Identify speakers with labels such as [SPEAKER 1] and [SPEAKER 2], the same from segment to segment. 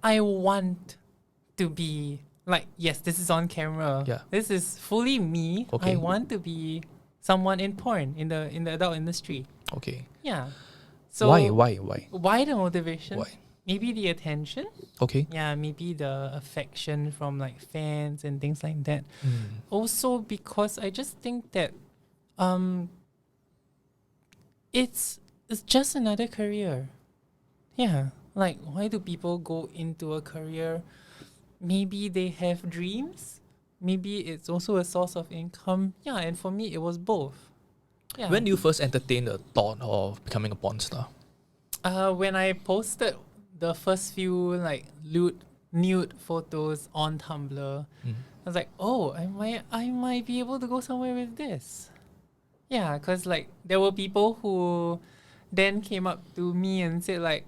[SPEAKER 1] I want to be like, yes, this is on camera.
[SPEAKER 2] Yeah.
[SPEAKER 1] This is fully me.
[SPEAKER 2] Okay.
[SPEAKER 1] I want to be someone in porn in the adult industry.
[SPEAKER 2] Okay.
[SPEAKER 1] Yeah. So
[SPEAKER 2] Why?
[SPEAKER 1] Why the motivation?
[SPEAKER 2] Why?
[SPEAKER 1] Maybe the attention.
[SPEAKER 2] Okay.
[SPEAKER 1] Yeah, maybe the affection from like fans and things like that. Also because I just think that it's just another career. Yeah. Like, why do people go into a career? Maybe they have dreams. Maybe it's also a source of income. Yeah, and for me, it was both. Yeah.
[SPEAKER 2] When do you first entertain the thought of becoming a porn star?
[SPEAKER 1] When I posted the first few like nude photos on Tumblr, I was like, oh, I might be able to go somewhere with this. Yeah, because like there were people who then came up to me and said like,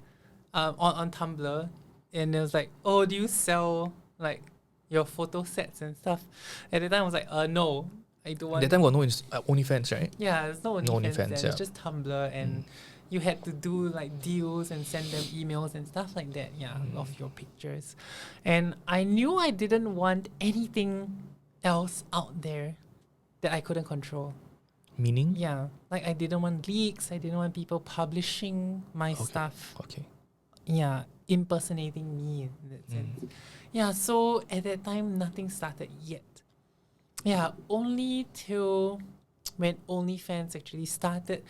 [SPEAKER 1] on Tumblr, and it was like, oh, do you sell like your photo sets and stuff? At the time I was like, no, I don't want.
[SPEAKER 2] That time got no OnlyFans, right?
[SPEAKER 1] Yeah, there's no
[SPEAKER 2] No
[SPEAKER 1] OnlyFans
[SPEAKER 2] OnlyFans,
[SPEAKER 1] then.
[SPEAKER 2] yeah.
[SPEAKER 1] It's just Tumblr, and you had to do like deals and send them emails and stuff like that. Yeah, of your pictures, and I knew I didn't want anything else out there that I couldn't control.
[SPEAKER 2] Meaning?
[SPEAKER 1] Yeah, like I didn't want leaks. I didn't want people publishing my stuff.
[SPEAKER 2] Okay.
[SPEAKER 1] Yeah, impersonating me in that sense. Yeah, so at that time, nothing started yet. Yeah, only till when OnlyFans actually started.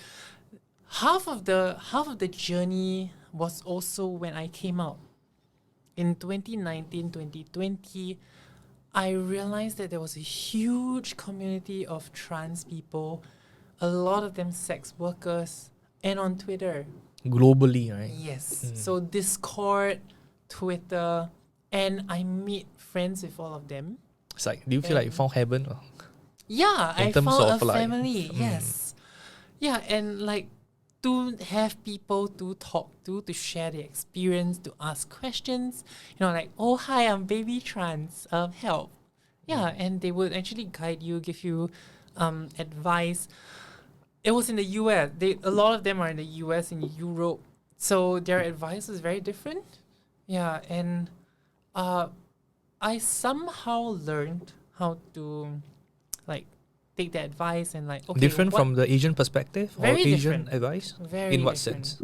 [SPEAKER 1] Half of the journey was also when I came out. In 2019, 2020, I realized that there was a huge community of trans people, a lot of them sex workers, and on Twitter.
[SPEAKER 2] Globally, right?
[SPEAKER 1] Yes. So Discord, Twitter, and I made friends with all of them.
[SPEAKER 2] It's like, do you feel like you found heaven? Or?
[SPEAKER 1] Yeah,
[SPEAKER 2] In
[SPEAKER 1] I
[SPEAKER 2] terms
[SPEAKER 1] found
[SPEAKER 2] of
[SPEAKER 1] a
[SPEAKER 2] like,
[SPEAKER 1] family. Yes. Yeah, and like to have people to talk to share their experience, to ask questions. You know, like, oh hi, I'm baby trans. Help. Yeah, and they would actually guide you, give you advice. It was in the US. A lot of them are in the US and Europe. So their advice is very different. Yeah, and I somehow learned how to like take the advice and like, okay,
[SPEAKER 2] different from the Asian perspective or
[SPEAKER 1] Very
[SPEAKER 2] Asian
[SPEAKER 1] different.
[SPEAKER 2] advice?
[SPEAKER 1] Very
[SPEAKER 2] In what
[SPEAKER 1] different.
[SPEAKER 2] sense?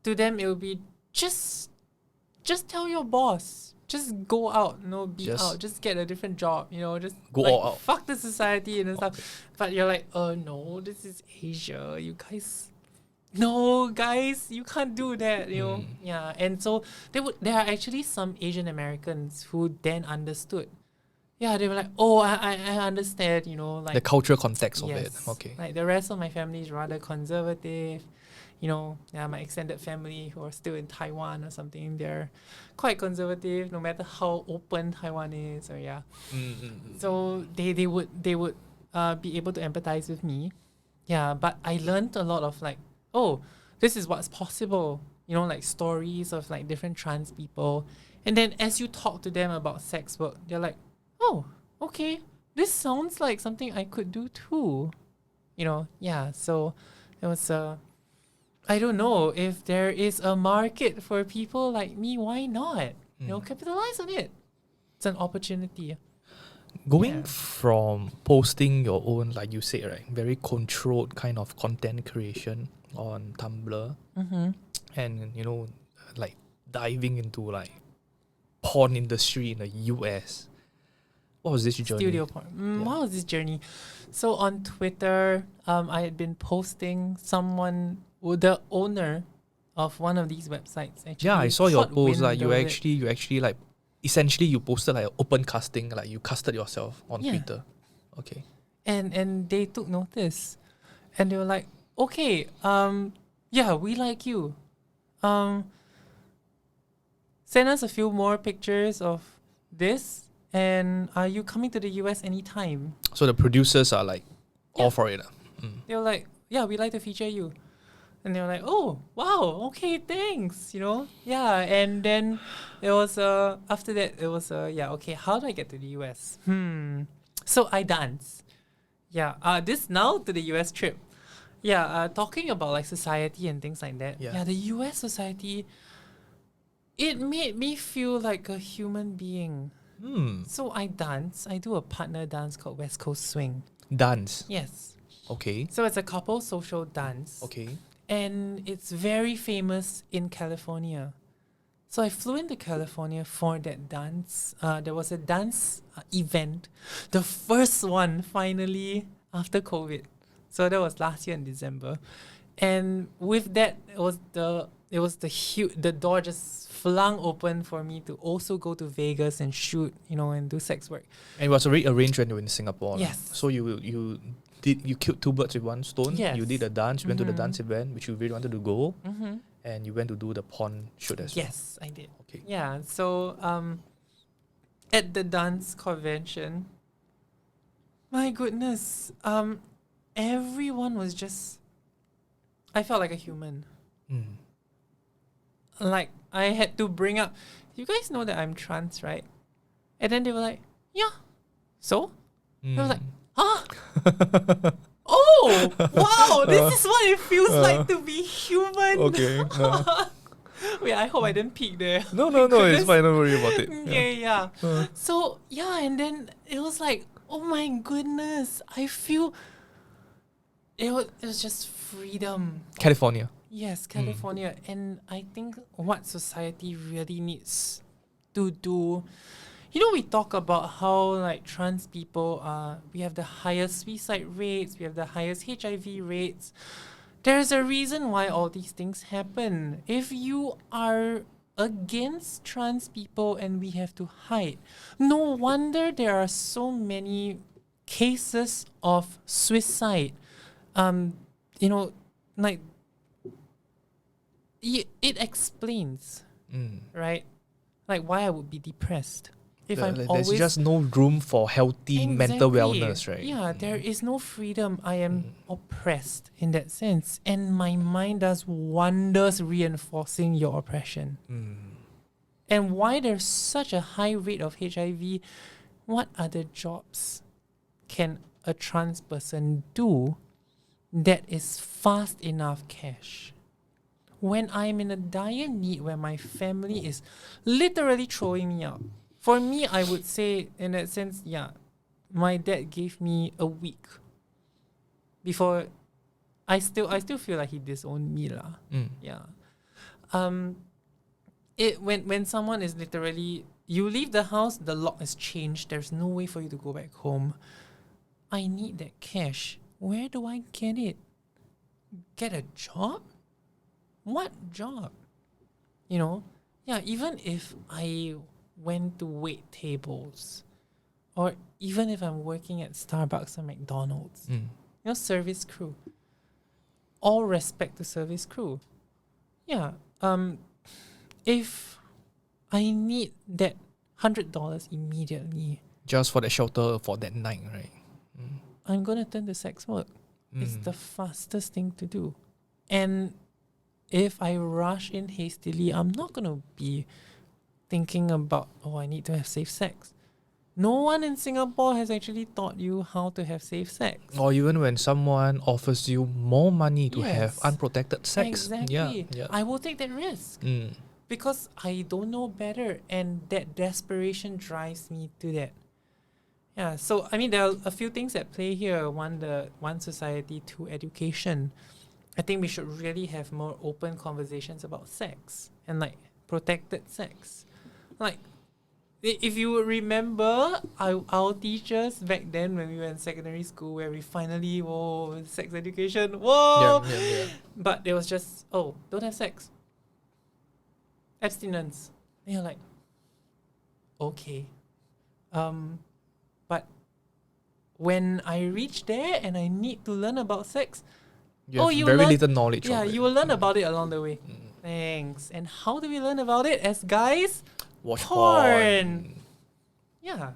[SPEAKER 1] To them it will be just tell your boss. Just go out, be out. Just get a different job, just
[SPEAKER 2] Go
[SPEAKER 1] like,
[SPEAKER 2] all out.
[SPEAKER 1] fuck the society and stuff. But you're like, no, this is Asia. You guys, no, guys, you can't do that. Yeah. And so there are actually some Asian Americans who then understood. Yeah, they were like, oh, I understand. Like
[SPEAKER 2] The cultural context of it.
[SPEAKER 1] yes,
[SPEAKER 2] Okay.
[SPEAKER 1] like the rest of my family is rather conservative. My extended family who are still in Taiwan or something, they're quite conservative no matter how open Taiwan is. Or so they would be able to empathize with me. Yeah, but I learned a lot of like, oh, this is what's possible. Like stories of like different trans people, and then as you talk to them about sex work, they're like, oh, okay, this sounds like something I could do too. Yeah. So it was I don't know if there is a market for people like me. Why not? Capitalize on it. It's an opportunity.
[SPEAKER 2] Going from posting your own, like you said, right, very controlled kind of content creation on Tumblr, and like diving into like porn industry in the US. What was this journey?
[SPEAKER 1] Studio porn. What was this journey? So on Twitter, I had been posting the owner of one of these websites. Actually,
[SPEAKER 2] Yeah, I saw your
[SPEAKER 1] caught
[SPEAKER 2] post. Like
[SPEAKER 1] wind of
[SPEAKER 2] you actually like, essentially you posted like open casting, like you casted yourself on Twitter. Okay.
[SPEAKER 1] And they took notice, and they were like, okay, we like you. Send us a few more pictures of this. And are you coming to the US anytime?
[SPEAKER 2] So the producers are like all for it.
[SPEAKER 1] They were like, yeah, we'd like to feature you. And they were like, oh, wow, okay, thanks, Yeah, and then it was, after that, it was, okay, how do I get to the US? So I dance. Yeah, this now to the US trip. Yeah, talking about like society and things like that.
[SPEAKER 2] Yeah.
[SPEAKER 1] Yeah, the US society, it made me feel like a human being.
[SPEAKER 2] Hmm.
[SPEAKER 1] So I dance. I do a partner dance called West Coast Swing.
[SPEAKER 2] Dance.
[SPEAKER 1] Yes.
[SPEAKER 2] Okay.
[SPEAKER 1] So it's a couple social dance.
[SPEAKER 2] Okay.
[SPEAKER 1] And it's very famous in California. So I flew into California for that dance. There was a dance event, the first one finally after COVID. So that was last year in December, and with that, the door just flung open for me to also go to Vegas and shoot, and do sex work.
[SPEAKER 2] And it was already arranged when you were in Singapore.
[SPEAKER 1] Yes.
[SPEAKER 2] So you killed two birds with one stone.
[SPEAKER 1] Yes.
[SPEAKER 2] You did a dance. You went to the dance event, which you really wanted to go, and you went to do the porn shoot as well.
[SPEAKER 1] Yes, I did.
[SPEAKER 2] Okay.
[SPEAKER 1] Yeah. So at the dance convention, my goodness, everyone was just. I felt like a human.
[SPEAKER 2] Mm.
[SPEAKER 1] Like I had to bring up. You guys know that I'm trans, right? And then they were like, "Yeah." So I was like, "Huh? Oh, wow! This is what it feels like to be human."
[SPEAKER 2] Okay.
[SPEAKER 1] Wait, I hope I didn't peek there.
[SPEAKER 2] No, it's fine. Don't worry about it.
[SPEAKER 1] Yeah. So yeah, and then it was like, oh my goodness, I feel it was just freedom.
[SPEAKER 2] California.
[SPEAKER 1] Yes, California. And I think what society really needs to do, we talk about how like trans people we have the highest suicide rates, we have the highest HIV rates. There's a reason why all these things happen. If you are against trans people and we have to hide, no wonder there are so many cases of suicide. Like it explains, right? Like why I would be depressed if I'm always.
[SPEAKER 2] There's just no room for healthy mental wellness, right?
[SPEAKER 1] Yeah, there is no freedom. I am oppressed in that sense, and my mind does wonders reinforcing your oppression. And why there's such a high rate of HIV? What other jobs can a trans person do that is fast enough cash? When I'm in a dire need, where my family is literally throwing me out. For me, I would say, in that sense, yeah, my dad gave me a week before. I still feel like he disowned me lah. Yeah. When someone is literally, you leave the house, the lock is changed. There's no way for you to go back home. I need that cash. Where do I get it? Get a job? What job? Yeah, even if I went to wait tables, or even if I'm working at Starbucks or McDonald's, service crew. All respect to service crew. Yeah. If I need that $100 immediately,
[SPEAKER 2] just for the shelter for that night, right?
[SPEAKER 1] I'm gonna turn to sex work. It's the fastest thing to do, and if I rush in hastily, I'm not going to be thinking about, I need to have safe sex. No one in Singapore has actually taught you how to have safe sex.
[SPEAKER 2] Or even when someone offers you more money to have
[SPEAKER 1] Yes.
[SPEAKER 2] unprotected sex.
[SPEAKER 1] Exactly.
[SPEAKER 2] Yeah.
[SPEAKER 1] I will take that risk because I don't know better, and that desperation drives me to that. Yeah, so I mean, there are a few things at play here. One, society, two, education. I think we should really have more open conversations about sex and like protected sex. Like, if you would remember our teachers back then when we were in secondary school, where we finally, sex education,
[SPEAKER 2] Yeah.
[SPEAKER 1] But it was just, don't have sex. Abstinence. And you're like, okay. But when I reach there and I need to learn about sex,
[SPEAKER 2] you have very little knowledge.
[SPEAKER 1] Yeah,
[SPEAKER 2] of it.
[SPEAKER 1] you will learn about it along the way. Thanks. And how do we learn about it as guys?
[SPEAKER 2] Watch
[SPEAKER 1] porn. Yeah.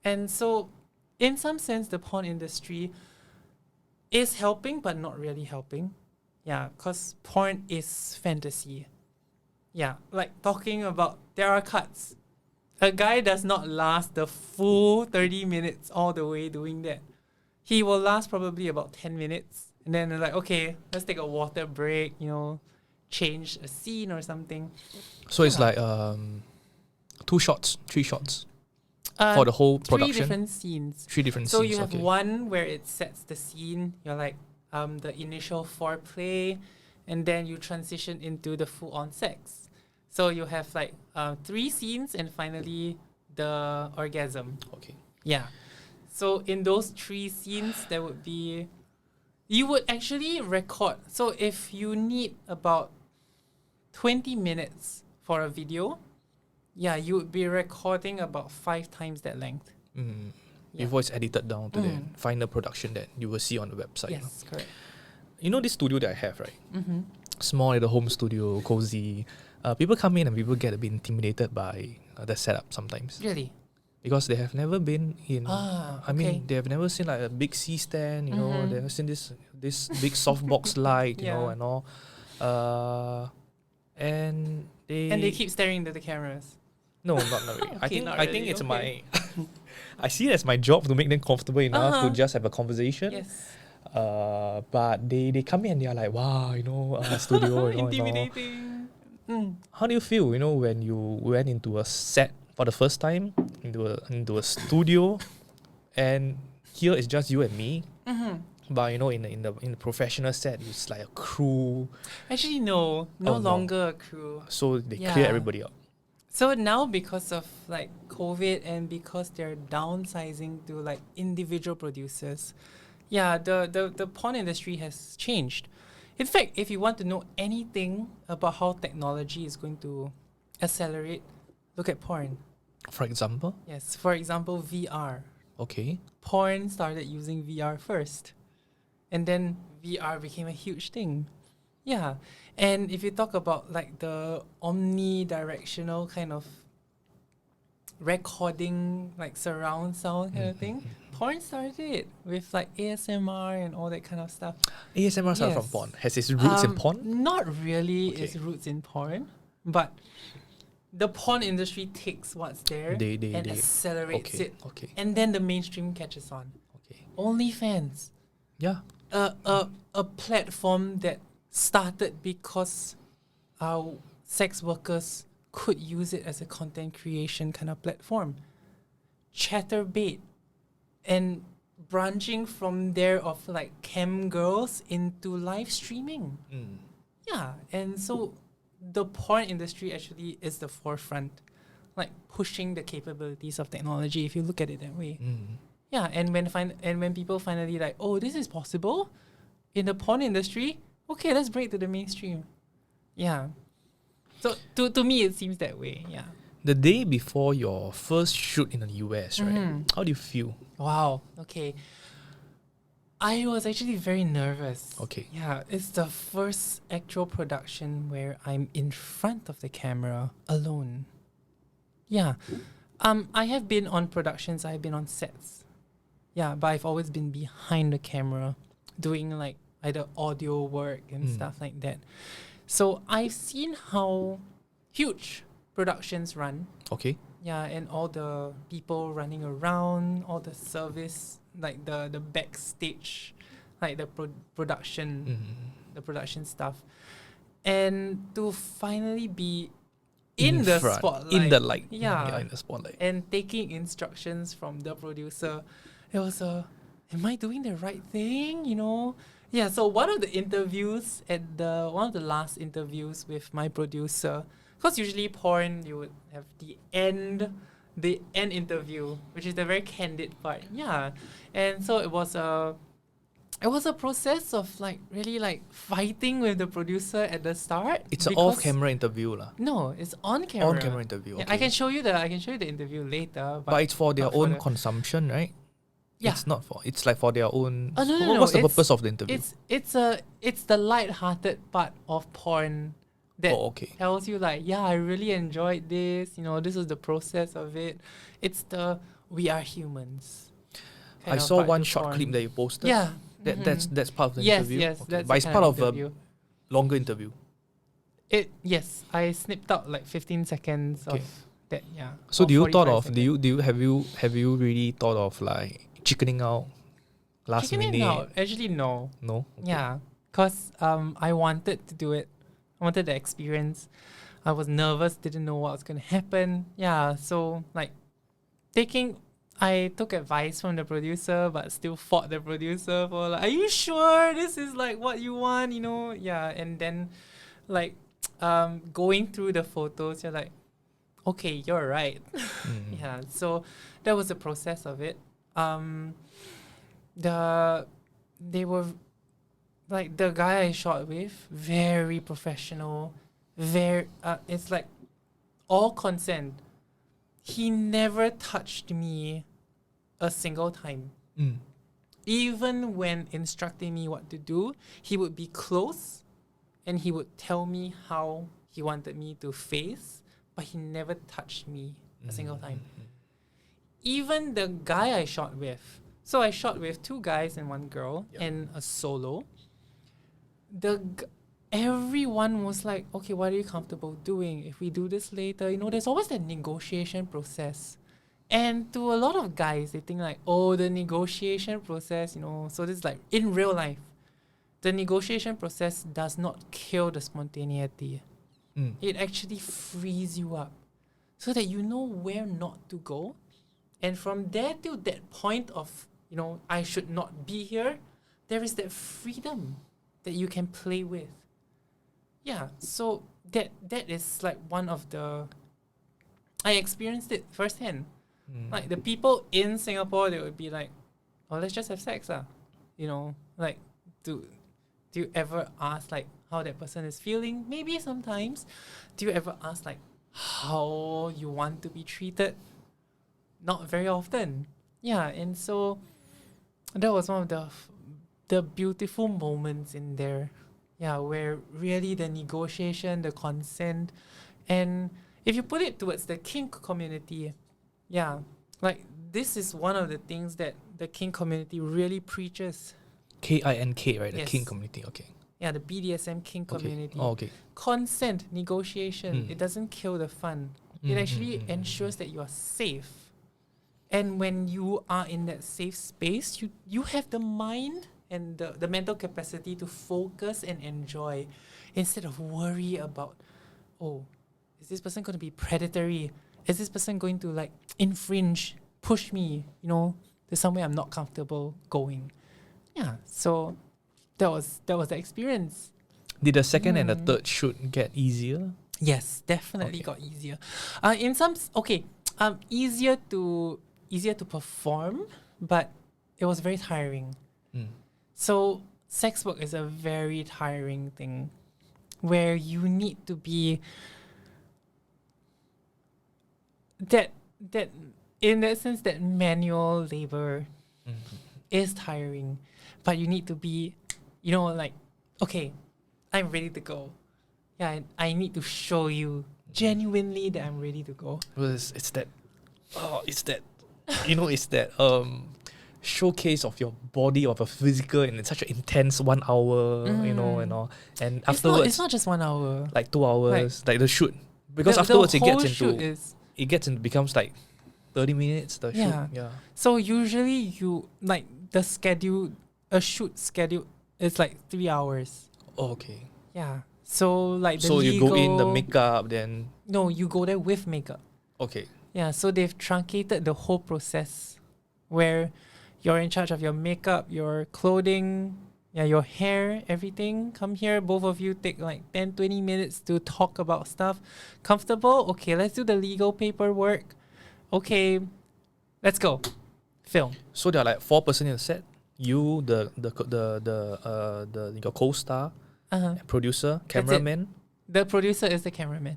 [SPEAKER 1] And so, in some sense, the porn industry is helping, but not really helping. Yeah, because porn is fantasy. Yeah, like talking about, there are cuts. A guy does not last the full 30 minutes all the way doing that. He will last probably about 10 minutes. And then they're like, okay, let's take a water break, change a scene or something.
[SPEAKER 2] So it's like 2 shots, 3 shots for the whole production.
[SPEAKER 1] 3 different scenes.
[SPEAKER 2] 3 different
[SPEAKER 1] So
[SPEAKER 2] scenes.
[SPEAKER 1] you have one where it sets the scene. You're like the initial foreplay, and then you transition into the full-on sex. So you have like 3 scenes, and finally the orgasm.
[SPEAKER 2] Okay.
[SPEAKER 1] Yeah. So in those 3 scenes, there would be, you would actually record. So if you need about 20 minutes for a video, yeah, you would be recording about 5 times that length. Yeah.
[SPEAKER 2] Before it's edited down to the final production that you will see on the website.
[SPEAKER 1] Yes, correct.
[SPEAKER 2] You know this studio that I have, right? Small little home studio, cozy. People come in and people get a bit intimidated by the setup sometimes.
[SPEAKER 1] Really?
[SPEAKER 2] Because they have never been in. I mean,
[SPEAKER 1] okay.
[SPEAKER 2] they have never seen like a big C stand. You know, they have seen this big softbox light. You know, and all. And they
[SPEAKER 1] keep staring into the cameras.
[SPEAKER 2] No, not really.
[SPEAKER 1] Okay,
[SPEAKER 2] I think
[SPEAKER 1] really,
[SPEAKER 2] it's
[SPEAKER 1] okay.
[SPEAKER 2] my. I see it as my job to make them comfortable enough to just have a conversation.
[SPEAKER 1] Yes.
[SPEAKER 2] But they come in and they are like, wow, you know, studio, you know,
[SPEAKER 1] intimidating.
[SPEAKER 2] How do you feel, you know, when you went into a set for the first time, into a studio, and here it's just you and me. But you know, in the professional set, it's like a crew.
[SPEAKER 1] Actually, no longer a crew.
[SPEAKER 2] So they clear everybody out.
[SPEAKER 1] So now, because of like COVID and because they're downsizing to like individual producers, the porn industry has changed. In fact, if you want to know anything about how technology is going to accelerate, look at porn.
[SPEAKER 2] For example?
[SPEAKER 1] Yes, for example, VR.
[SPEAKER 2] Okay.
[SPEAKER 1] Porn started using VR first, and then VR became a huge thing. Yeah, and if you talk about like the omnidirectional kind of recording, like surround sound kind of thing, porn started it with like ASMR and all that kind of stuff.
[SPEAKER 2] ASMR started from porn. Has its roots in porn?
[SPEAKER 1] Not really its roots in porn, but the porn industry takes what's there and accelerates it.
[SPEAKER 2] Okay.
[SPEAKER 1] And then the mainstream catches on.
[SPEAKER 2] Okay.
[SPEAKER 1] OnlyFans.
[SPEAKER 2] Yeah.
[SPEAKER 1] A platform that started because our sex workers could use it as a content creation kind of platform. Chatterbait, and branching from there of like cam girls into live streaming. Yeah, and so the porn industry actually is the forefront, like pushing the capabilities of technology if you look at it that way. Yeah, and when people finally like, oh, this is possible in the porn industry, okay, let's break to the mainstream. Yeah. So to me it seems that way, yeah.
[SPEAKER 2] The day before your first shoot in the US, right? How do you feel?
[SPEAKER 1] Wow, okay. I was actually very nervous.
[SPEAKER 2] Okay.
[SPEAKER 1] Yeah, it's the first actual production where I'm in front of the camera alone. Yeah. I have been on productions, I've been on sets. Yeah, but I've always been behind the camera doing like either audio work and stuff like that. So I've seen how huge productions run.
[SPEAKER 2] Okay.
[SPEAKER 1] Yeah, and all the people running around, all the service, like the backstage, like the production, the production stuff. And to finally be in the
[SPEAKER 2] front,
[SPEAKER 1] spotlight.
[SPEAKER 2] in the light.
[SPEAKER 1] Yeah,
[SPEAKER 2] in the spotlight.
[SPEAKER 1] and taking instructions from the producer. It was am I doing the right thing? You know? Yeah, so one of the interviews one of the last interviews with my producer, because usually porn you would have the end interview, which is the very candid part. Yeah. And so it was a process of like really like fighting with the producer at the start.
[SPEAKER 2] It's an off-camera interview lah.
[SPEAKER 1] No, it's on camera.
[SPEAKER 2] On-camera interview. Okay.
[SPEAKER 1] Yeah, I can show you the interview later.
[SPEAKER 2] But it's for their own consumption, right?
[SPEAKER 1] Yeah.
[SPEAKER 2] It's not for. It's like for their own.
[SPEAKER 1] Oh, no.
[SPEAKER 2] What's the purpose of the interview?
[SPEAKER 1] It's the light-hearted part of porn that tells you like, yeah, I really enjoyed this. You know, this is the process of it. It's the we are humans.
[SPEAKER 2] I saw one short clip that you posted.
[SPEAKER 1] Yeah.
[SPEAKER 2] That's part of the interview.
[SPEAKER 1] Yes,
[SPEAKER 2] okay. But it's part of a longer interview.
[SPEAKER 1] Yes, I snipped out like 15 seconds of that. Yeah.
[SPEAKER 2] So have you really thought of like chickening out last minute?
[SPEAKER 1] Out? Actually, no.
[SPEAKER 2] No.
[SPEAKER 1] Okay. Yeah, because I wanted to do it I wanted the experience. I was nervous, didn't know what was going to happen. Yeah, so like I took advice from the producer, but still fought the producer for like, are you sure this is like what you want? You know, yeah. And then like going through the photos, you're like, okay, you're right. Yeah. So that was the process of it. They were like the guy I shot with, very professional, it's like all consent. He never touched me a single time. Even when instructing me what to do, he would be close and he would tell me how he wanted me to face, but he never touched me a single time. Even the guy I shot with, so I shot with 2 guys and 1 girl and a solo. Everyone was like, okay, what are you comfortable doing? If we do this later, there's always that negotiation process. And to a lot of guys, they think like, oh, the negotiation process, so this is like in real life. The negotiation process does not kill the spontaneity. It actually frees you up so that you know where not to go. And from there till that point of, I should not be here, there is that freedom that you can play with. Yeah, so that is like one of I experienced it firsthand. Like the people in Singapore, they would be like, oh, let's just have sex. Like, do you ever ask like how that person is feeling? Maybe sometimes. Do you ever ask like how you want to be treated? Not very often. Yeah, and so that was one of the beautiful moments in there. Yeah, where really the negotiation, the consent, and if you put it towards the kink community, yeah, like this is one of the things that the kink community really preaches.
[SPEAKER 2] KINK, right? The
[SPEAKER 1] Yes.
[SPEAKER 2] kink community, okay.
[SPEAKER 1] Yeah, the BDSM kink community.
[SPEAKER 2] Oh, okay.
[SPEAKER 1] Consent, negotiation, it doesn't kill the fun. It actually ensures that you are safe. And when you are in that safe space, you have the mind and the mental capacity to focus and enjoy instead of worry about, oh, is this person going to be predatory? Is this person going to like infringe, push me, to somewhere I'm not comfortable going? Yeah, so that was the experience.
[SPEAKER 2] Did the second and the third shoot get easier?
[SPEAKER 1] Yes, definitely got easier. Easier to perform, but it was very tiring. So sex work is a very tiring thing where you need to be that in that sense that manual labor is tiring, but you need to be, like, okay, I'm ready to go. Yeah, and I need to show you genuinely that I'm ready to go.
[SPEAKER 2] Well, it's that showcase of your body, of a physical, in such an intense 1 hour, and all. And afterwards,
[SPEAKER 1] it's not just 1 hour.
[SPEAKER 2] like 2 hours, like the shoot. Because afterwards it becomes like 30 minutes. The shoot, yeah.
[SPEAKER 1] So usually you like a shoot schedule is like 3 hours.
[SPEAKER 2] Oh, okay.
[SPEAKER 1] Yeah. So like
[SPEAKER 2] you go in the makeup, then
[SPEAKER 1] no, you go there with makeup.
[SPEAKER 2] Okay.
[SPEAKER 1] Yeah. So they've truncated the whole process, where you're in charge of your makeup, your clothing, your hair, everything. Come here, both of you take like 10-20 minutes to talk about stuff. Comfortable? Okay, let's do the legal paperwork. Okay, let's go. Film.
[SPEAKER 2] So there are like 4 person in the set. You, your co-star, producer, cameraman.
[SPEAKER 1] The producer is the cameraman.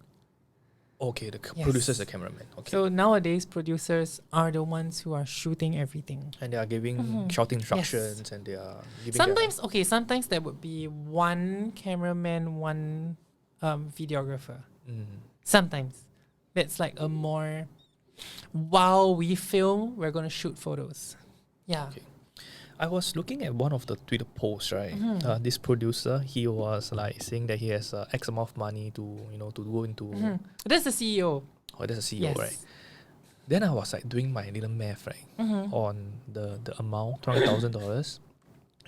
[SPEAKER 2] Okay, the producer is the cameraman. Okay.
[SPEAKER 1] So nowadays, producers are the ones who are shooting everything.
[SPEAKER 2] And they are giving shouting instructions, and they are giving.
[SPEAKER 1] Sometimes there would be 1 cameraman, 1 videographer. Sometimes that's like a more, while we film, we're gonna shoot photos. Yeah.
[SPEAKER 2] Okay. I was looking at one of the Twitter posts, right? This producer, he was like saying that he has X amount of money to go into.
[SPEAKER 1] That's the CEO.
[SPEAKER 2] Oh, that's the CEO, right? Then I was like doing my little math, right, on the amount, $200,000,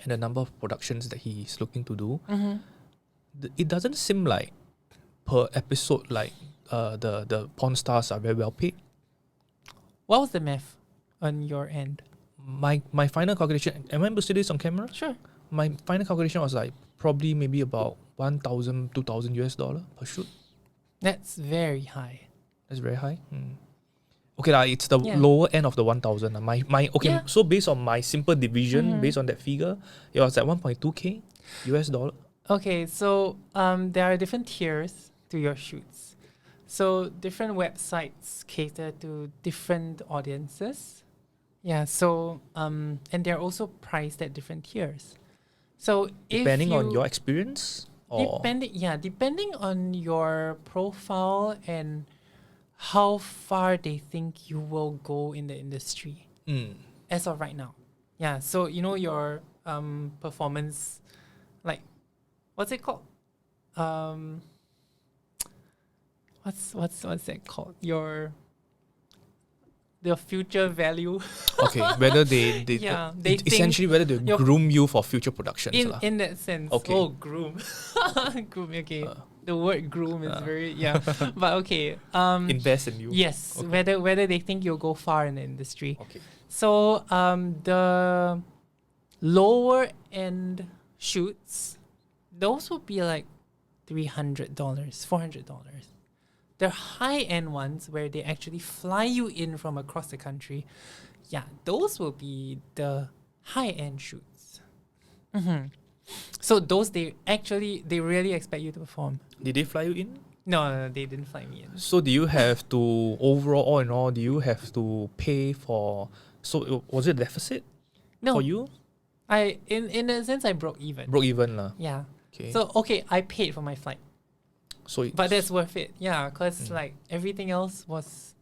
[SPEAKER 2] and the number of productions that he's looking to do. It doesn't seem like per episode, like the porn stars are very well paid?
[SPEAKER 1] What was the math on your end?
[SPEAKER 2] My final calculation, am I able to say this on camera?
[SPEAKER 1] Sure.
[SPEAKER 2] My final calculation was like probably maybe about 1,000, 2,000 US dollar per shoot.
[SPEAKER 1] That's very high.
[SPEAKER 2] That's very high. Okay, it's the lower end of the 1,000. So based on my simple division, based on that figure, it was at 1.2K US dollar.
[SPEAKER 1] Okay, so there are different tiers to your shoots. So different websites cater to different audiences. Yeah, so and they're also priced at different tiers. So
[SPEAKER 2] depending on your experience?
[SPEAKER 1] Depending on your profile and how far they think you will go in the industry as of right now. Yeah, so your performance, like, what's it called? What's that called? The future value.
[SPEAKER 2] Okay, whether they essentially whether they groom you for future productions.
[SPEAKER 1] In that sense.
[SPEAKER 2] Okay.
[SPEAKER 1] Oh, groom. Groom, okay. The word groom is very but okay.
[SPEAKER 2] Invest in you.
[SPEAKER 1] Yes.
[SPEAKER 2] Okay.
[SPEAKER 1] Whether they think you'll go far in the industry.
[SPEAKER 2] Okay.
[SPEAKER 1] So the lower end shoots, those will be like $300, $400. The high-end ones where they actually fly you in from across the country, those will be the high-end shoots. So those they really expect you to perform.
[SPEAKER 2] Did they fly you in?
[SPEAKER 1] No, they didn't fly me in.
[SPEAKER 2] So do you have to all in all, do you have to pay for? So was it a deficit for you?
[SPEAKER 1] In a sense I broke even.
[SPEAKER 2] Broke even lah.
[SPEAKER 1] Yeah.
[SPEAKER 2] Okay.
[SPEAKER 1] So I paid for my flight. But that's worth it, because like everything else was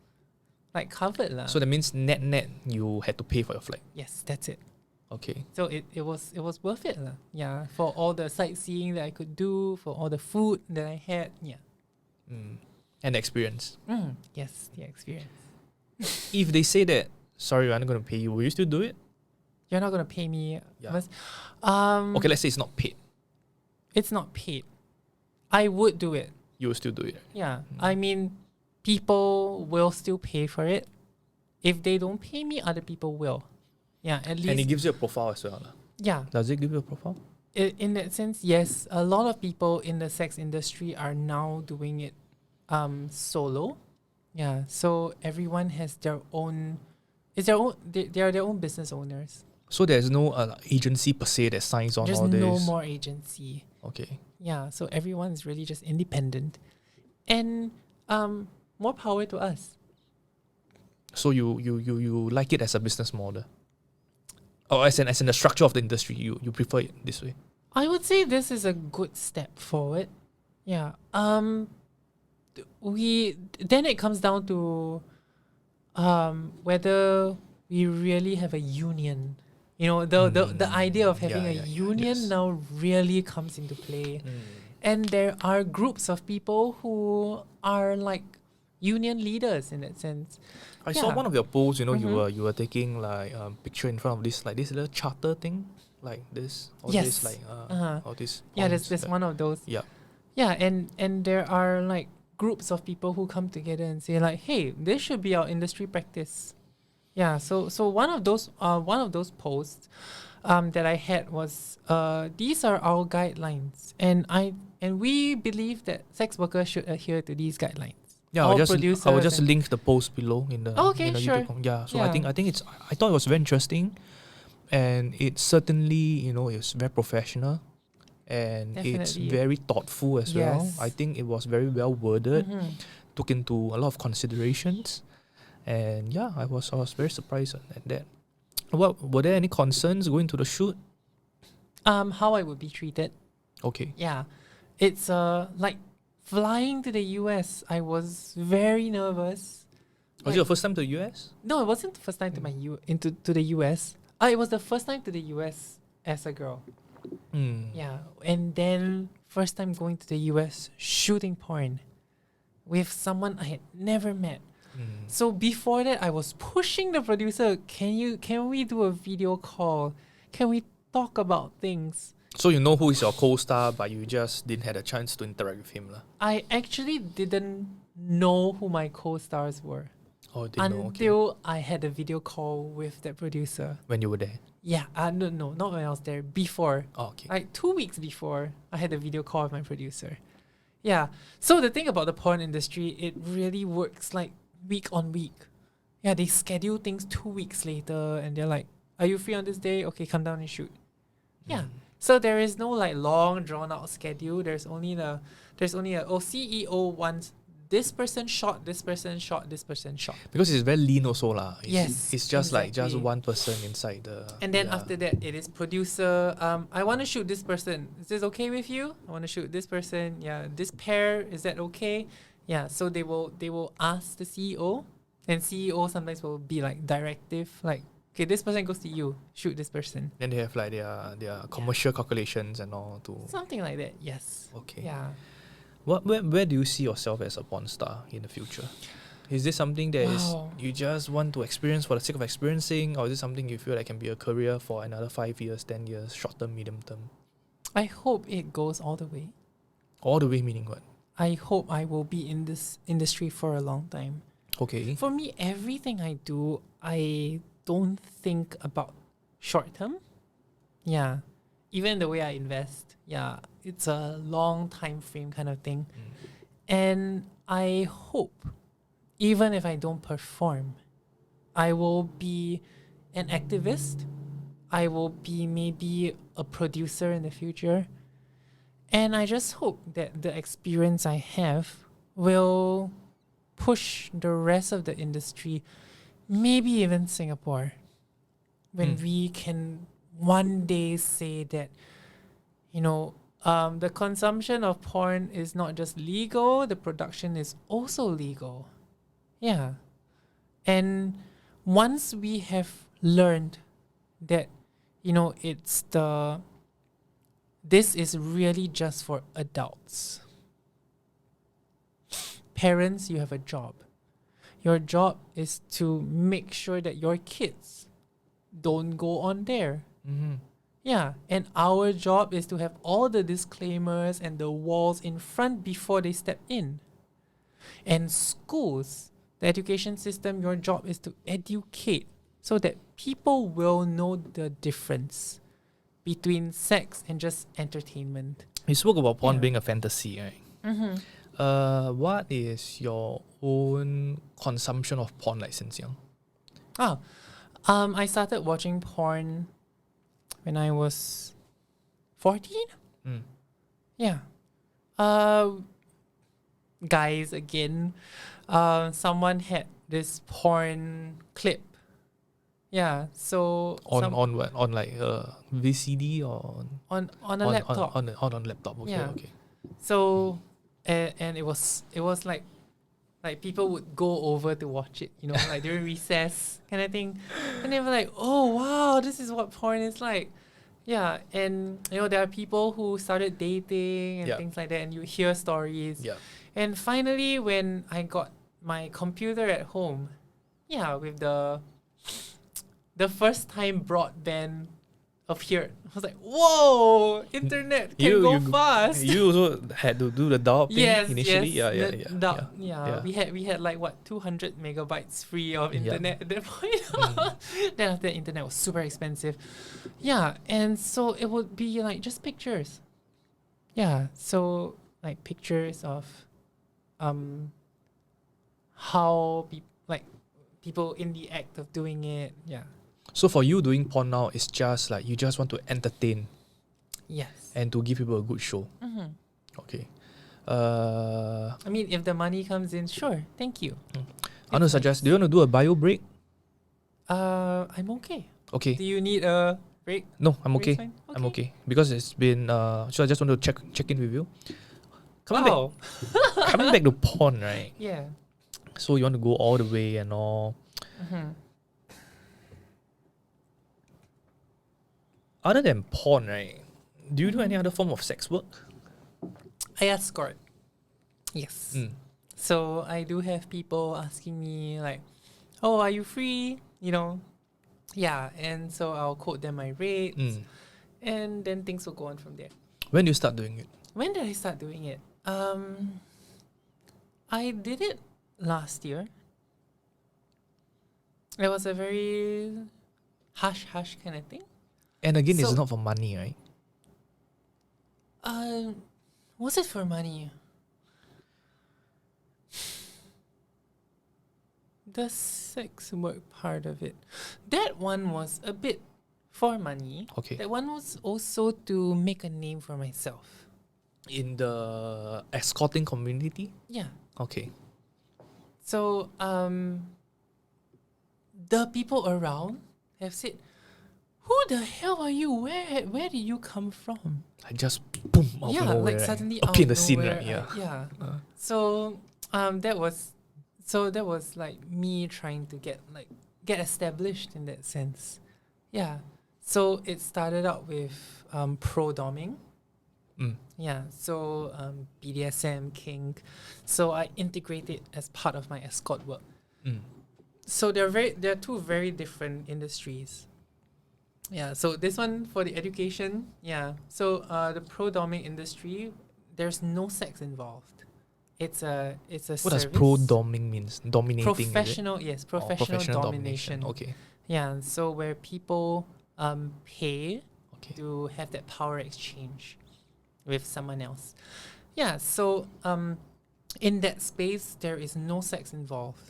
[SPEAKER 1] like covered lah.
[SPEAKER 2] So that means net you had to pay for your flight.
[SPEAKER 1] Yes, that's it.
[SPEAKER 2] Okay.
[SPEAKER 1] So it was worth it lah. Yeah, for all the sightseeing that I could do, for all the food that I had. Yeah.
[SPEAKER 2] And the experience.
[SPEAKER 1] Yes, the experience.
[SPEAKER 2] If they say that, sorry, we're not going to pay you, will you still do it?
[SPEAKER 1] You're not going to pay me.
[SPEAKER 2] Yeah. Okay, let's say it's not paid.
[SPEAKER 1] It's not paid. I would do it.
[SPEAKER 2] You will still do it.
[SPEAKER 1] Yeah. I mean, people will still pay for it. If they don't pay me, other people will. Yeah, at least.
[SPEAKER 2] And it gives you a profile as well.
[SPEAKER 1] Yeah.
[SPEAKER 2] Does it give you a profile?
[SPEAKER 1] In that sense, yes. A lot of people in the sex industry are now doing it solo. Yeah. So everyone has their own. They are their own business owners.
[SPEAKER 2] So there's no agency per se that signs on all this?
[SPEAKER 1] There's no more agency.
[SPEAKER 2] Okay.
[SPEAKER 1] Yeah, so everyone is really just independent. And more power to us.
[SPEAKER 2] So you like it as a business model? Or as in the structure of the industry, you prefer it this way?
[SPEAKER 1] I would say this is a good step forward. Yeah. Then it comes down to whether we really have a union. The idea of having a union now really comes into play. And there are groups of people who are like union leaders in that sense.
[SPEAKER 2] I saw one of your posts, you were taking like a picture in front of this little charter thing, like this. All this like all this.
[SPEAKER 1] Yeah, there's one of those.
[SPEAKER 2] Yeah.
[SPEAKER 1] Yeah, and there are like groups of people who come together and say like, hey, this should be our industry practice. Yeah, so one of those posts that I had was these are our guidelines, and we believe that sex workers should adhere to these guidelines.
[SPEAKER 2] Yeah, I will just link the post below in the
[SPEAKER 1] okay, sure.
[SPEAKER 2] YouTube. Yeah, so I think I thought it was very interesting, and it certainly it's very professional, and it's very thoughtful as well. I think it was very well worded, took into a lot of considerations. And I was very surprised at that. Were there any concerns going to the shoot?
[SPEAKER 1] How I would be treated.
[SPEAKER 2] Okay.
[SPEAKER 1] Yeah, it's like flying to the US. I was very nervous.
[SPEAKER 2] Was it your first time to the US?
[SPEAKER 1] No, it wasn't the first time to the US. It was the first time to the US as a girl. Yeah, and then first time going to the US shooting porn with someone I had never met. So before that, I was pushing the producer. Can we do a video call? Can we talk about things?
[SPEAKER 2] So you know who is your co-star, but you just didn't have a chance to interact with him, lah.
[SPEAKER 1] I actually didn't know who my co-stars were
[SPEAKER 2] Oh, didn't know. Okay.
[SPEAKER 1] until I had a video call with that producer.
[SPEAKER 2] When you were there.
[SPEAKER 1] Yeah, no, not when I was there. Before,
[SPEAKER 2] Oh, okay.
[SPEAKER 1] like 2 weeks before, I had a video call with my producer. Yeah. So the thing about the porn industry, it really works like week on week. Yeah, they schedule things 2 weeks later, and they're like, "Are you free on this day? Okay, come down and shoot." Yeah. So there is no like long drawn out schedule. There's only a CEO wants this person shot, this person shot, this person shot.
[SPEAKER 2] Because it's very lean also lah.
[SPEAKER 1] Yes,
[SPEAKER 2] It's just like just
[SPEAKER 1] exactly.
[SPEAKER 2] one person inside the.
[SPEAKER 1] And then after that, it is producer. I want to shoot this person. Is this okay with you? I want to shoot this person. Yeah, this pair. Is that okay? Yeah. So they will ask the CEO, and CEO sometimes will be like directive, like, okay, this person goes to you. Shoot this person.
[SPEAKER 2] Then they have like their commercial calculations and all to.
[SPEAKER 1] Something like that. Yes.
[SPEAKER 2] Okay.
[SPEAKER 1] Yeah.
[SPEAKER 2] Where do you see yourself as a porn star in the future? Is this something that is you just want to experience for the sake of experiencing, or is it something you feel like can be a career for another 5 years, 10 years, short term, medium term?
[SPEAKER 1] I hope it goes all the way.
[SPEAKER 2] All the way meaning what?
[SPEAKER 1] I hope I will be in this industry for a long time.
[SPEAKER 2] Okay.
[SPEAKER 1] For me, everything I do, I don't think about short term. Yeah. Even the way I invest, yeah, it's a long time frame kind of thing. And I hope, even if I don't perform, I will be an activist. I will be maybe a producer in the future. And I just hope that the experience I have will push the rest of the industry, maybe even Singapore, when we can one day say that, the consumption of porn is not just legal, the production is also legal. Yeah. And once we have learned that, this is really just for adults. Parents, you have a job. Your job is to make sure that your kids don't go on there. Yeah, and our job is to have all the disclaimers and the walls in front before they step in. And schools, the education system, your job is to educate so that people will know the difference between sex and just entertainment.
[SPEAKER 2] You spoke about porn
[SPEAKER 1] Yeah.
[SPEAKER 2] being a fantasy, right? What is your own consumption of porn like since young?
[SPEAKER 1] I started watching porn when I was 14. Yeah. Guys, again, someone had this porn clip. Yeah, so
[SPEAKER 2] On what? On like VCD or
[SPEAKER 1] on a laptop.
[SPEAKER 2] On laptop. Okay,
[SPEAKER 1] Yeah.
[SPEAKER 2] okay.
[SPEAKER 1] So and it was like people would go over to watch it, like during recess kind of thing. And they were like, "Oh wow, this is what porn is like." Yeah, and there are people who started dating and
[SPEAKER 2] Yeah.
[SPEAKER 1] things like that, and you hear stories.
[SPEAKER 2] Yeah.
[SPEAKER 1] And finally, when I got my computer at home, yeah, with the first time broadband appeared, I was like, "Whoa, internet can go fast."
[SPEAKER 2] You also had to do the dial-up thing
[SPEAKER 1] Yes,
[SPEAKER 2] initially.
[SPEAKER 1] yes.
[SPEAKER 2] Yeah.
[SPEAKER 1] We had like what 200 megabytes free of internet at that point. Then after that, internet was super expensive. Yeah, and so it would be like just pictures. Yeah, so like pictures of how people in the act of doing it. Yeah.
[SPEAKER 2] So for you doing porn now, it's just like you just want to entertain
[SPEAKER 1] Yes.
[SPEAKER 2] and to give people a good show. Okay.
[SPEAKER 1] I mean, if the money comes in, sure. Thank you.
[SPEAKER 2] I want to suggest. Do you want to do a bio break?
[SPEAKER 1] I'm okay.
[SPEAKER 2] Okay.
[SPEAKER 1] Do you need a break?
[SPEAKER 2] No, I'm okay.
[SPEAKER 1] Break's fine?
[SPEAKER 2] I'm okay because it's been. So I just want to check in with you.
[SPEAKER 1] Wow.
[SPEAKER 2] Coming back to porn, right?
[SPEAKER 1] Yeah.
[SPEAKER 2] So you want to go all the way and all. Other than porn, right? Do you do any other form of sex work?
[SPEAKER 1] I escort. Yes. So I do have people asking me like, "Oh, are you free?" Yeah, and so I'll quote them my rates, And then things will go on from there.
[SPEAKER 2] When do you start doing it?
[SPEAKER 1] When did I start doing it? I did it last year. It was a very hush kind of thing.
[SPEAKER 2] And again, it's
[SPEAKER 1] So-
[SPEAKER 2] not for money, right?
[SPEAKER 1] Was it for money? The sex work part of it. That one was a bit for money.
[SPEAKER 2] Okay.
[SPEAKER 1] That one was also to make a name for myself.
[SPEAKER 2] In the escorting community?
[SPEAKER 1] Yeah.
[SPEAKER 2] Okay.
[SPEAKER 1] So, the people around have said, "Who the hell are you? Where did you come from?"
[SPEAKER 2] I just boom out
[SPEAKER 1] Yeah,
[SPEAKER 2] of nowhere,
[SPEAKER 1] like
[SPEAKER 2] right?
[SPEAKER 1] suddenly
[SPEAKER 2] appear in
[SPEAKER 1] out
[SPEAKER 2] the scene,
[SPEAKER 1] nowhere,
[SPEAKER 2] right? Yeah.
[SPEAKER 1] yeah.
[SPEAKER 2] Uh.
[SPEAKER 1] So, that was like me trying to get established in that sense. Yeah. So it started out with pro-doming.
[SPEAKER 2] Mm.
[SPEAKER 1] Yeah. So BDSM, kink. So I integrate it as part of my escort work.
[SPEAKER 2] Mm.
[SPEAKER 1] So they're two very different industries. Yeah. So this one for the education. Yeah. So the pro-doming industry, there's no sex involved. It's a
[SPEAKER 2] What does
[SPEAKER 1] service.
[SPEAKER 2] pro-doming means? Dominating,
[SPEAKER 1] Professional,
[SPEAKER 2] is it?
[SPEAKER 1] yes,
[SPEAKER 2] Oh,
[SPEAKER 1] professional domination.
[SPEAKER 2] Okay.
[SPEAKER 1] Yeah, so where people pay
[SPEAKER 2] Okay.
[SPEAKER 1] to have that power exchange with someone else. Yeah, so in that space there is no sex involved.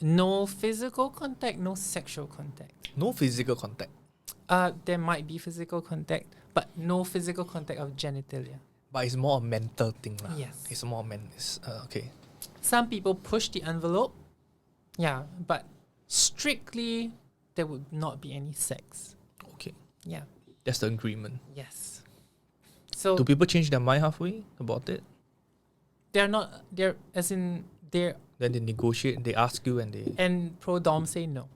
[SPEAKER 1] No physical contact, no sexual contact.
[SPEAKER 2] No physical contact.
[SPEAKER 1] There might be physical contact, but no physical contact of genitalia.
[SPEAKER 2] But it's more a mental thing.
[SPEAKER 1] Yes.
[SPEAKER 2] It's more okay.
[SPEAKER 1] Some people push the envelope. Yeah, but strictly there would not be any sex.
[SPEAKER 2] Okay.
[SPEAKER 1] Yeah.
[SPEAKER 2] That's the agreement.
[SPEAKER 1] Yes. So
[SPEAKER 2] Do people change their mind halfway about it?
[SPEAKER 1] they're
[SPEAKER 2] Then they negotiate, they ask you, and they
[SPEAKER 1] and pro-dom say no.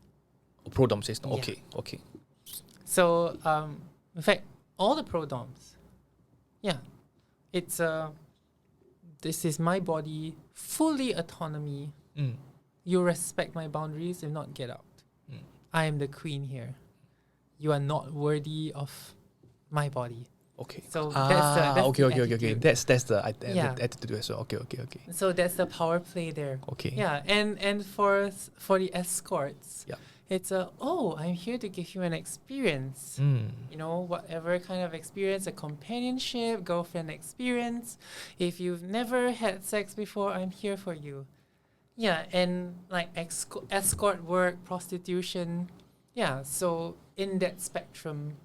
[SPEAKER 2] pro-dom says no.
[SPEAKER 1] Yeah.
[SPEAKER 2] Okay. Okay.
[SPEAKER 1] So in fact all the pro-doms, yeah, it's this is my body, fully autonomy.
[SPEAKER 2] Mm.
[SPEAKER 1] You respect my boundaries, if not get out.
[SPEAKER 2] Mm.
[SPEAKER 1] I am the queen here. You are not worthy of my body.
[SPEAKER 2] Okay.
[SPEAKER 1] So that's the
[SPEAKER 2] okay.
[SPEAKER 1] attitude.
[SPEAKER 2] That's the
[SPEAKER 1] Yeah.
[SPEAKER 2] attitude as well. Okay.
[SPEAKER 1] So that's the power play there.
[SPEAKER 2] Okay.
[SPEAKER 1] Yeah, and for the escorts,
[SPEAKER 2] Yeah.
[SPEAKER 1] it's I'm here to give you an experience.
[SPEAKER 2] Mm.
[SPEAKER 1] You know, whatever kind of experience, a companionship, girlfriend experience. If you've never had sex before, I'm here for you. Yeah, and like escort work, prostitution. Yeah, so in that spectrum,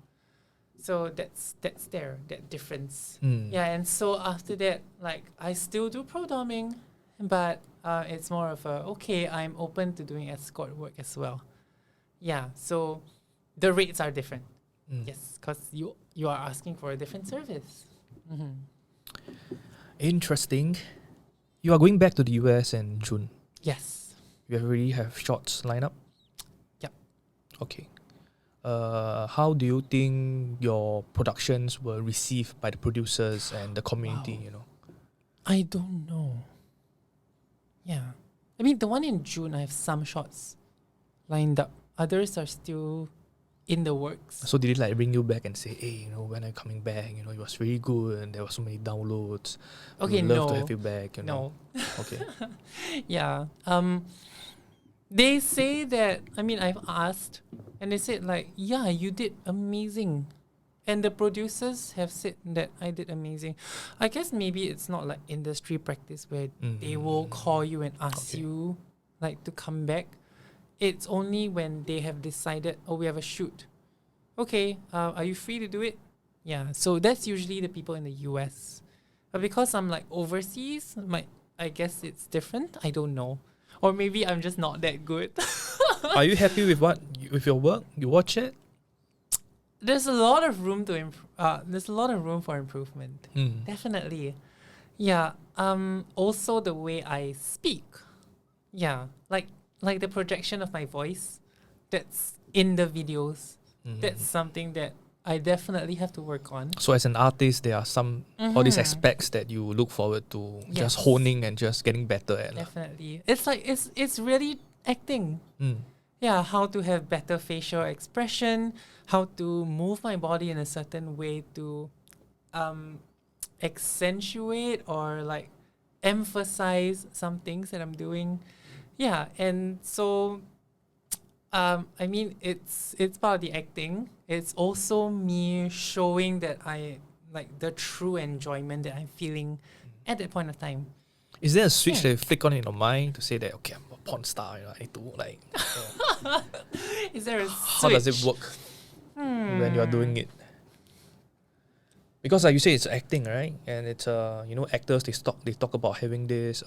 [SPEAKER 1] so that's there, that difference.
[SPEAKER 2] Mm.
[SPEAKER 1] Yeah, and so after that, like I still do pro-doming, but it's more of I'm open to doing escort work as well. Yeah, so the rates are different.
[SPEAKER 2] Mm.
[SPEAKER 1] Yes, because you are asking for a different service. Mm-hmm.
[SPEAKER 2] Interesting. You are going back to the US in June.
[SPEAKER 1] Yes.
[SPEAKER 2] You already have shots lined up?
[SPEAKER 1] Yep.
[SPEAKER 2] Okay. How do you think your productions were received by the producers and the community,
[SPEAKER 1] Wow.
[SPEAKER 2] you know?
[SPEAKER 1] I don't know. Yeah. I mean, the one in June, I have some shots lined up. Others are still in the works.
[SPEAKER 2] So did it like bring you back and say, hey, when I'm coming back, it was really good and there were so many downloads.
[SPEAKER 1] Okay,
[SPEAKER 2] We'd love
[SPEAKER 1] no.
[SPEAKER 2] to have you back,
[SPEAKER 1] No.
[SPEAKER 2] Okay.
[SPEAKER 1] Yeah. They say that, I've asked and they said yeah, you did amazing. And the producers have said that I did amazing. I guess maybe it's not like industry practice where they will call you and ask you to come back. It's only when they have decided, we have a shoot. Okay, are you free to do it? Yeah, so that's usually the people in the US. But because I'm overseas, I guess it's different. I don't know. Or maybe I'm just not that good.
[SPEAKER 2] Are you happy with your work? You watch it?
[SPEAKER 1] There's a lot of room there's a lot of room for improvement.
[SPEAKER 2] Mm.
[SPEAKER 1] Definitely. Yeah. Also the way I speak. Yeah. Like the projection of my voice that's in the videos. That's something that I definitely have to work on.
[SPEAKER 2] So as an artist, there are all these aspects that you look forward to just honing and just getting better at.
[SPEAKER 1] Definitely. It's it's really acting.
[SPEAKER 2] Mm.
[SPEAKER 1] how to have better facial expression, how to move my body in a certain way to accentuate or like emphasize some things that I'm doing. Yeah, and so I mean it's part of the acting. It's also me showing that I like the true enjoyment that I'm feeling at that point of time.
[SPEAKER 2] Is there a switch that you flick on in your mind to say that, okay, I'm a porn star, I need to like...
[SPEAKER 1] Is there a switch?
[SPEAKER 2] How does it work when you're doing it? Because like you say, it's acting, right? And it's actors, they talk about having this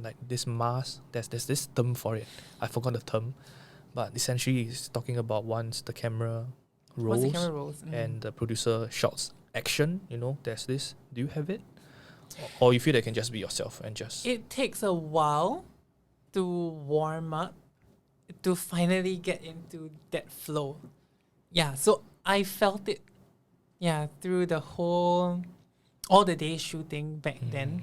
[SPEAKER 2] like this mask. There's this term for it. I forgot the term, but essentially it's talking about once the camera rolls, and the producer shouts action. There's this. Do you have it? Or you feel that you can just be yourself and just...
[SPEAKER 1] It takes a while to warm up to finally get into that flow. Yeah, so I felt it through all the days shooting back then.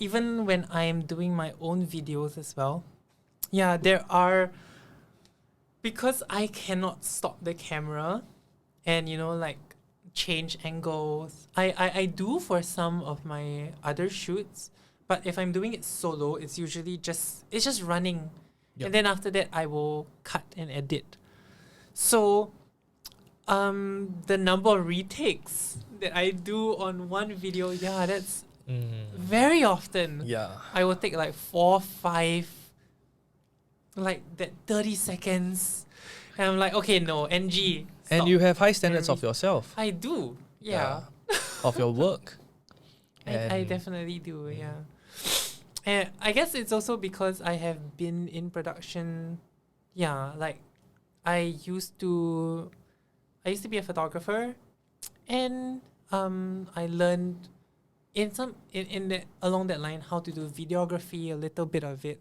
[SPEAKER 1] Even when I'm doing my own videos as well. Yeah, because I cannot stop the camera and like change angles. I do for some of my other shoots, but if I'm doing it solo, it's usually just running. Yep. And then after that I will cut and edit. So the number of retakes that I do on one video, that's very often.
[SPEAKER 2] Yeah.
[SPEAKER 1] I will take like 4, 5, like that 30 seconds. And I'm like, okay, no, NG. Stop.
[SPEAKER 2] And you have high standards of yourself.
[SPEAKER 1] I do, yeah.
[SPEAKER 2] Of your work.
[SPEAKER 1] I definitely do, yeah. And I guess it's also because I have been in production. Yeah, like I used to be a photographer, and I learned along that line how to do videography, a little bit of it.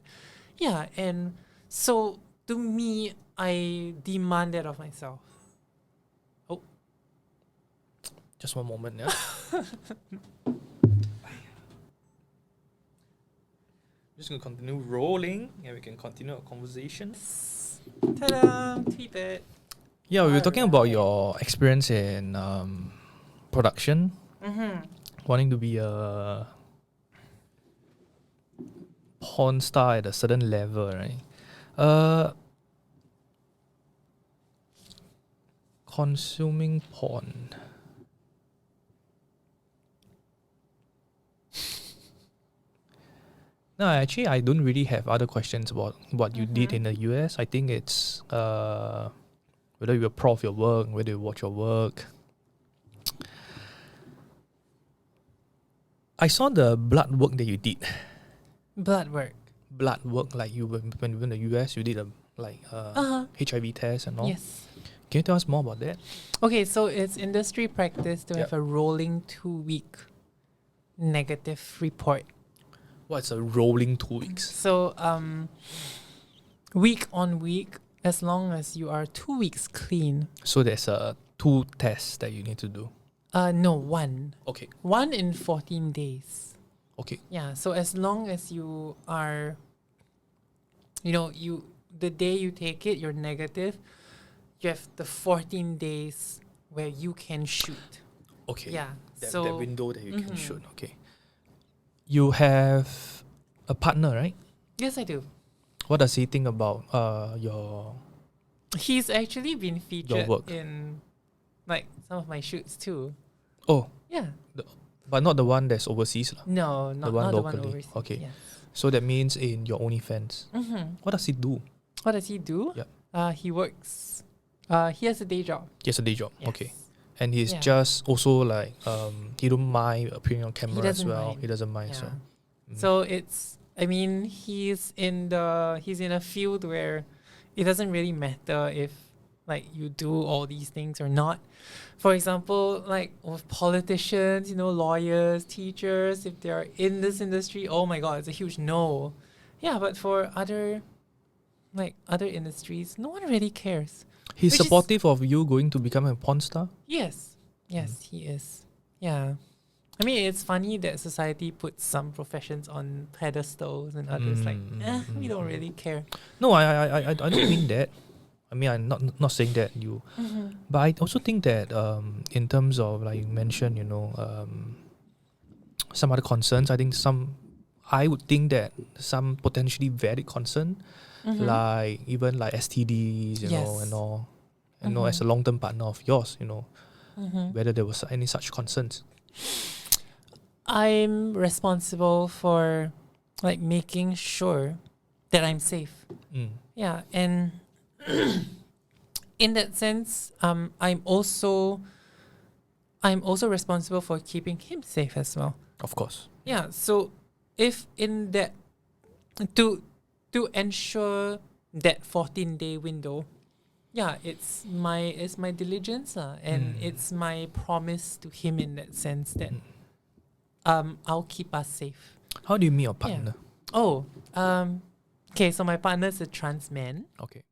[SPEAKER 1] Yeah, and so to me, I demand that of myself. Oh.
[SPEAKER 2] Just one moment, yeah. Just gonna continue rolling and we can continue our conversation.
[SPEAKER 1] Ta-da! Tweet it.
[SPEAKER 2] Yeah, we were talking about your experience in production. Wanting to be a porn star at a certain level, right? Consuming porn. No, actually, I don't really have other questions about what you did in the US. I think it's whether you're proud of your work, whether you watch your work. I saw the blood work that you did.
[SPEAKER 1] Blood work,
[SPEAKER 2] like you when you were in the US, you did a HIV test and all.
[SPEAKER 1] Yes.
[SPEAKER 2] Can you tell us more about that?
[SPEAKER 1] Okay, so it's industry practice to have a rolling 2-week negative report.
[SPEAKER 2] What's a rolling 2 weeks?
[SPEAKER 1] So week on week, as long as you are 2 weeks clean.
[SPEAKER 2] So there's 2 tests that you need to do.
[SPEAKER 1] No, 1.
[SPEAKER 2] Okay.
[SPEAKER 1] 1 in 14 days.
[SPEAKER 2] Okay.
[SPEAKER 1] Yeah, so as long as you are, the day you take it, you're negative, you have the 14 days where you can shoot.
[SPEAKER 2] Okay.
[SPEAKER 1] Yeah.
[SPEAKER 2] That window that you can shoot. Okay. You have a partner, right?
[SPEAKER 1] Yes, I do.
[SPEAKER 2] What does he think about your...
[SPEAKER 1] He's actually been featured in like some of my shoots too.
[SPEAKER 2] Oh.
[SPEAKER 1] Yeah.
[SPEAKER 2] But not the one that's overseas.
[SPEAKER 1] No, not
[SPEAKER 2] the one
[SPEAKER 1] the
[SPEAKER 2] locally.
[SPEAKER 1] one overseas.
[SPEAKER 2] Okay.
[SPEAKER 1] Yes.
[SPEAKER 2] So that means in your OnlyFans. What does he do?
[SPEAKER 1] What does he do?
[SPEAKER 2] Yeah.
[SPEAKER 1] He works. He has a day job.
[SPEAKER 2] He has a day job.
[SPEAKER 1] Yes.
[SPEAKER 2] Okay. And he's just also like he don't mind appearing on camera as well.
[SPEAKER 1] Mind.
[SPEAKER 2] He doesn't mind.
[SPEAKER 1] Yeah.
[SPEAKER 2] So.
[SPEAKER 1] So he's in a field where it doesn't really matter if like you do all these things or not. For example, like with politicians, lawyers, teachers, if they are in this industry, oh my god, it's a huge no. Yeah, but for other industries, no one really cares.
[SPEAKER 2] He's supportive of you going to become a porn star?
[SPEAKER 1] Yes. Yes, he is. Yeah. I mean, it's funny that society puts some professions on pedestals and others we don't really care.
[SPEAKER 2] No, I don't mean that. mean, I'm not saying that you, but I also think that in terms of like you mentioned, some other concerns. I would think that some potentially valid concern, like even like STDs, and all, as a long-term partner of yours, whether there was any such concerns.
[SPEAKER 1] I'm responsible for like making sure that I'm safe. Yeah, and in that sense, I'm also responsible for keeping him safe as well.
[SPEAKER 2] Of course.
[SPEAKER 1] Yeah, so if in that to ensure that 14-day window, yeah, it's my diligence, and it's my promise to him in that sense that I'll keep us safe.
[SPEAKER 2] How do you meet your partner?
[SPEAKER 1] Oh, okay, so my partner's a trans man.
[SPEAKER 2] Okay.